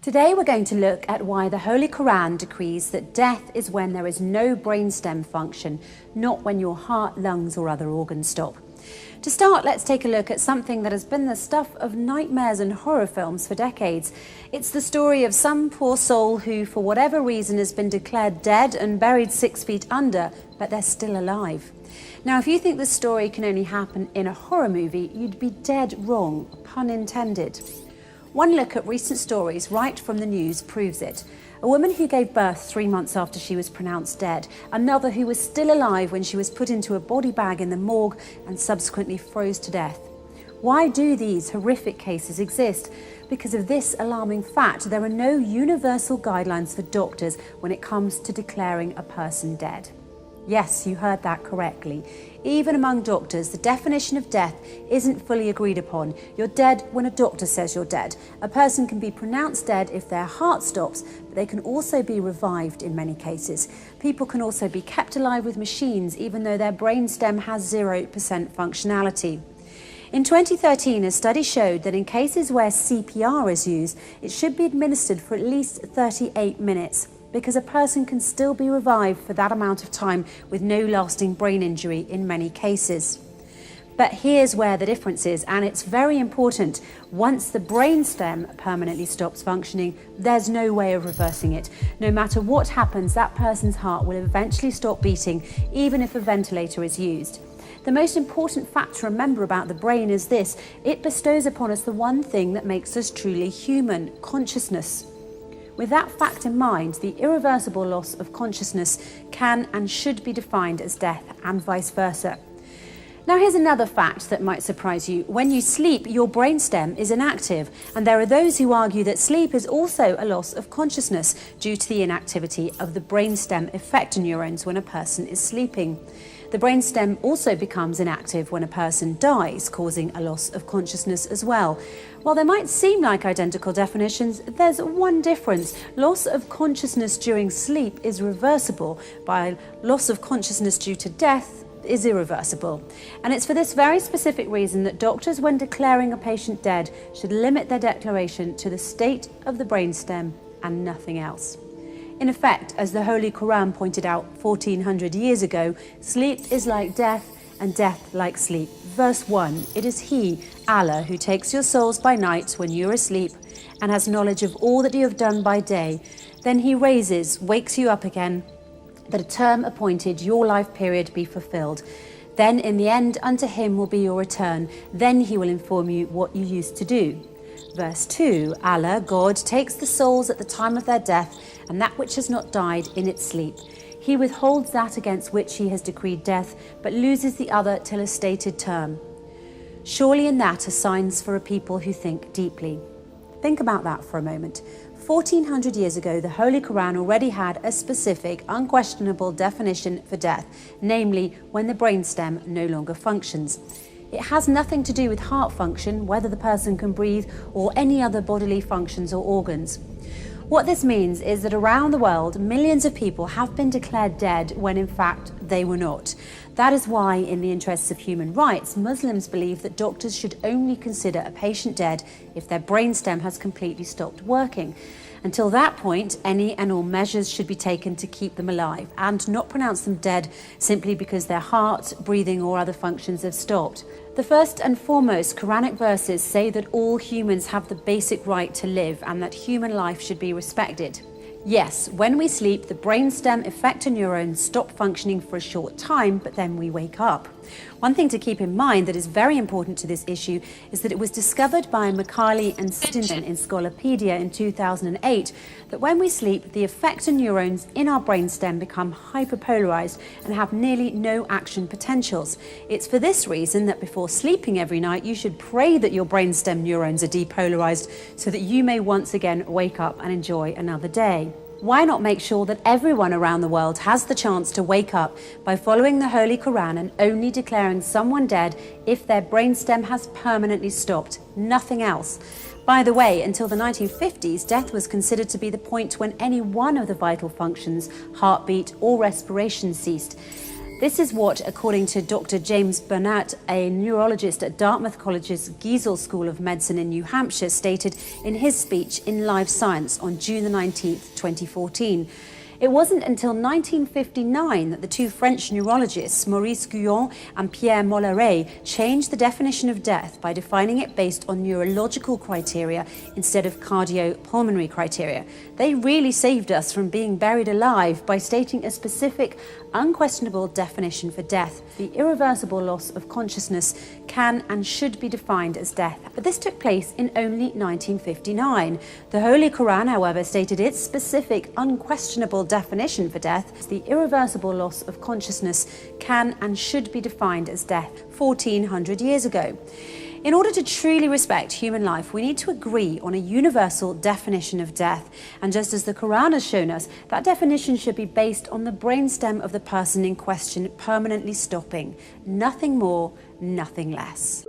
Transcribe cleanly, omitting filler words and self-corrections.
Today we're going to look at why the Holy Quran decrees that death is when there is no brainstem function, not when your heart, lungs or other organs stop. To start, let's take a look at something that has been the stuff of nightmares and horror films for decades. It's the story of some poor soul who, for whatever reason, has been declared dead and buried 6 feet under, but they're still alive. Now, if you think this story can only happen in a horror movie, you'd be dead wrong, pun intended. One look at recent stories right from the news proves it. A woman who gave birth 3 months after she was pronounced dead, another who was still alive when she was put into a body bag in the morgue and subsequently froze to death. Why do these horrific cases exist? Because of this alarming fact, there are no universal guidelines for doctors when it comes to declaring a person dead. Yes, you heard that correctly. Even among doctors, the definition of death isn't fully agreed upon. You're dead when a doctor says you're dead. A person can be pronounced dead if their heart stops, but they can also be revived in many cases. People can also be kept alive with machines, even though their brainstem has 0% functionality. In 2013, a study showed that in cases where CPR is used, it should be administered for at least 38 minutes. Because a person can still be revived for that amount of time with no lasting brain injury in many cases. But here's where the difference is, and it's very important. Once the brainstem permanently stops functioning, there's no way of reversing it. No matter what happens, that person's heart will eventually stop beating, even if a ventilator is used. The most important fact to remember about the brain is this: it bestows upon us the one thing that makes us truly human: consciousness. With that fact in mind, the irreversible loss of consciousness can and should be defined as death, and vice versa. Now, here's another fact that might surprise you. When you sleep, your brainstem is inactive, and there are those who argue that sleep is also a loss of consciousness due to the inactivity of the brainstem effector neurons when a person is sleeping. The brainstem also becomes inactive when a person dies, causing a loss of consciousness as well. While they might seem like identical definitions, there's one difference. Loss of consciousness during sleep is reversible, while loss of consciousness due to death is irreversible. And it's for this very specific reason that doctors, when declaring a patient dead, should limit their declaration to the state of the brainstem and nothing else. In effect, as the Holy Quran pointed out 1400 years ago, sleep is like death and death like sleep. Verse 1, it is He, Allah, who takes your souls by night when you are asleep and has knowledge of all that you have done by day. Then He wakes you up again, that a term appointed, your life period, be fulfilled. Then in the end unto Him will be your return. Then He will inform you what you used to do. Verse 2, Allah, God, takes the souls at the time of their death and that which has not died in its sleep. He withholds that against which He has decreed death, but loses the other till a stated term. Surely in that are signs for a people who think deeply. Think about that for a moment. 1400 years ago, the Holy Quran already had a specific, unquestionable definition for death, namely when the brainstem no longer functions. It has nothing to do with heart function, whether the person can breathe, or any other bodily functions or organs. What this means is that around the world, millions of people have been declared dead when in fact they were not. That is why, in the interests of human rights, Muslims believe that doctors should only consider a patient dead if their brainstem has completely stopped working. Until that point, any and all measures should be taken to keep them alive and not pronounce them dead simply because their heart, breathing or other functions have stopped. The first and foremost Quranic verses say that all humans have the basic right to live and that human life should be respected. Yes, when we sleep, the brainstem effector neurons stop functioning for a short time, but then we wake up. One thing to keep in mind that is very important to this issue is that it was discovered by Macaulay and Stinson in Scholapedia in 2008 that when we sleep, the effector neurons in our brainstem become hyperpolarized and have nearly no action potentials. It's for this reason that before sleeping every night, you should pray that your brainstem neurons are depolarized so that you may once again wake up and enjoy another day. Why not make sure that everyone around the world has the chance to wake up by following the Holy Quran and only declaring someone dead if their brainstem has permanently stopped, nothing else? By the way, until the 1950s, death was considered to be the point when any one of the vital functions, heartbeat or respiration, ceased. This is what, according to Dr. James Burnett, a neurologist at Dartmouth College's Giesel School of Medicine in New Hampshire, stated in his speech in Live Science on June the 19th, 2014. It wasn't until 1959 that the two French neurologists, Maurice Guyon and Pierre Molleret, changed the definition of death by defining it based on neurological criteria instead of cardiopulmonary criteria. They really saved us from being buried alive by stating a specific, unquestionable definition for death. The irreversible loss of consciousness can and should be defined as death. But this took place in only 1959. The Holy Quran, however, stated its specific, unquestionable definition for death. The irreversible loss of consciousness can and should be defined as death 1400 years ago. In order to truly respect human life, we need to agree on a universal definition of death. And just as the Quran has shown us, that definition should be based on the brainstem of the person in question permanently stopping. Nothing more, nothing less.